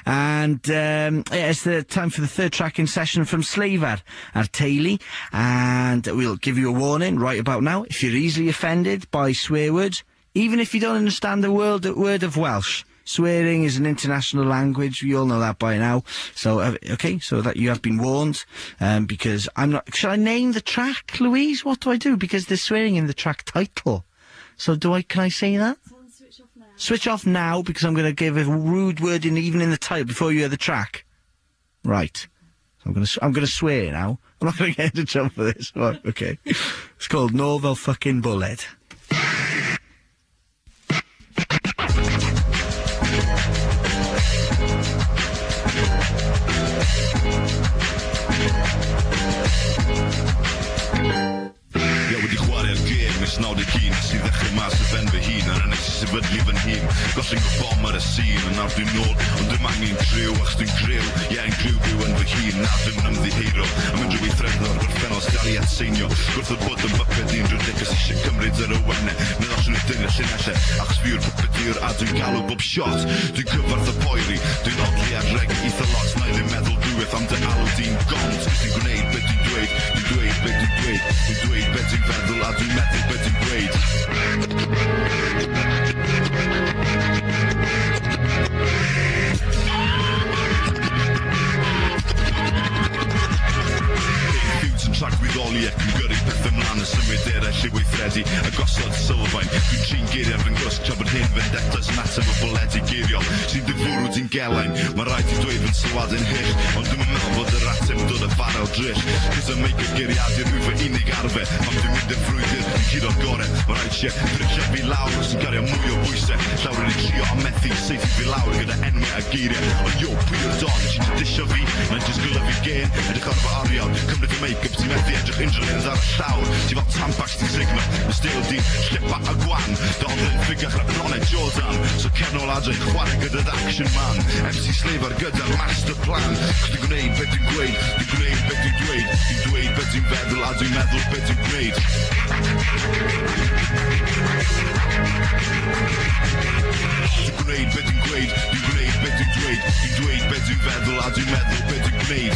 And it's the time for the third track in session from Sleifar ar Teulu, and we'll give you a warning right about now. If you're easily offended by swear words, even if you don't understand the word of Welsh, swearing is an international language. We all know that by now. So, okay, so that you have been warned. Because I'm not... Shall I name the track, Louise? What do I do? Because there's swearing in the track title. So can I say that? Switch off now. Switch off now, because I'm going to give a rude word even in the title before you hear the track. Right. So I'm gonna swear now. I'm not going to get into trouble for this. Right, okay. It's called Ffycin Bwled. Snawd y gyn sydd ddechrau mas y ben fy hun ar ynes i sefydlu fy hun golling y bom ar y sîn a nawr dwi'n nôl ond dim angen griw achos dwi'n griw yn griw byw yn fy hun nawr dwi'n ymddiheiro a mynd rhyw weithredwr gorffennol sgariad seinio gwrth bod yn byped un rydegys eisiau cymryd ar y wenne meddwl sy'n y dyn y llinelle achos fi'r puppeteer a dwi'n galw bob shot dwi'n cyfarth y poeri dwi'n odli ar reg eitha lot na i ddim meddwl dwywaith am dy alw di'n gont dwi'n gwneud beth dwi'n dweud dwi'n dweud beth dwi'n dweud dwi'n dweud beth dwi'n feddwl a dwi'n meddwl beth dwi'n dweud trac wyddoli ac yn gyrru peth ymlaen y symud eraill i weithredu a gosod sylfaen dwi'n trin geiriau fy'n gwsg tra bod hyn vendettas yn ateb o bwled i geiriol sy'n dyfwrw di'n gelain mae rhaid i dweud fy'n sylwadau'n hyll ond dwi'n meddwl bod yr ateb yn dod y farel drill cos y meic y geiriadur yw fy unig arfer pan dwi'n mynd yn ffrwydr dwi'n curo'r gore mae rhaid eisiau drillio fi lawr sy'n gario mwy o bwysau llawer yn ei trio a methu seithi fi lawr gyda enwau a geiriau ond yo pwy o'r don sy'n disio fi mae'n just golygu gen edrych ar fy arian cymryd y make-up ti'n methu edrych unrhyw ar y llawr ti fel tampax ti'n signo mae stil di llipa a gwan dy ond yn ffigach ar bronau Jordan so cernol adre chwarae gyda'r action man MC Sleifar gyda'r master plan dwi'n gwneud beth dwi'n gweud dwi'n gwneud beth dwi'n dweud dwi'n dweud beth dwi'n feddwl a dwi'n meddwl beth dwi'n gwneud dwi'n gwneud beth dwi'n gweud dwi'n gwneud beth dwi'n dweud dwi'n dweud beth dwi'n feddwl a dwi'n meddwl beth dwi'n gwneud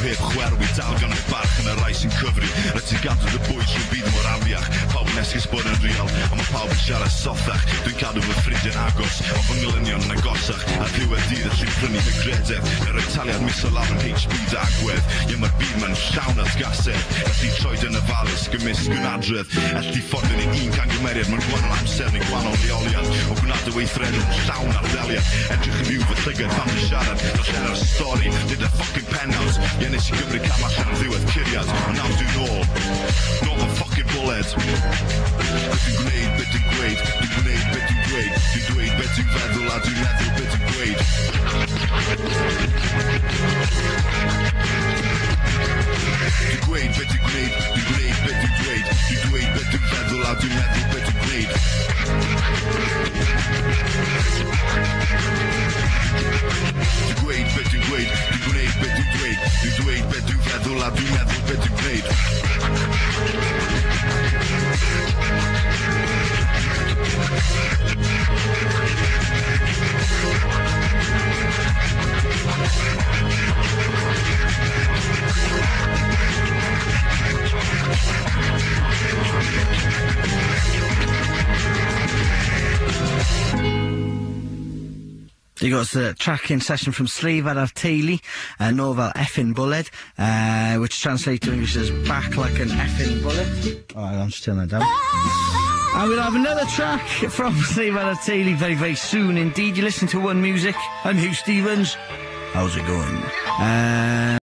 heb chwerw i dal gan y barch yn y rai sy'n cyfri rhaid ti gadw dy bwyd trwy byd mor afiach pawb yn esgus bod yn real a mae pawb yn siarad sothach dwi'n cadw fy ffrind yn agos o fy nglynion yn agosach a ddiwedd dydd allu'n prynu fy grededd yn rhoi taliad misol lawr yn HP dy agwedd ie mae'r byd ma'n llawn at gasedd allu troed yn ofalus gymysg yn adredd allu ffordd yn un cangymeriad mewn gwahanol amser neu gwahanol leoliad o gwneud y weithred yn llawn ar ddeliad edrych i fyw fy llygad pan dwi'n siarad darllen ar y stori nid y fucking penawd ie nes i gymryd cam allan yn ddiwedd curiad ond nawr dwi'n nôl fy ffocin bwled dwi'n gwneud beth dwi'n gweud dwi'n gwneud beth dwi'n dweud dwi'n dweud beth dwi'n feddwl a dwi'n meddwl beth dwi'n gweud dwi'n gweud beth dwi'n gwneud dwi'n gwneud beth dwi'n dweud dwi'n dweud beth dwi'n feddwl a dwi'n meddwl beth dwi'n gweud dwi'n gweud beth dwi'n gweud dwi'n gwneud beth dwi'n dweud dwi'n dweud beth dwi'n feddwl a dwi'n meddwl beth dwi'n gweud You got the track in session from Sleifar ar Teulu, Ffycin Bwled, which translates to English as back like an effing bullet. Alright, I'm just turning that down. And we'll have another track from Sleifar ar Teulu very, very soon indeed. You listen to One Music. I'm Hugh Stevens. How's it going?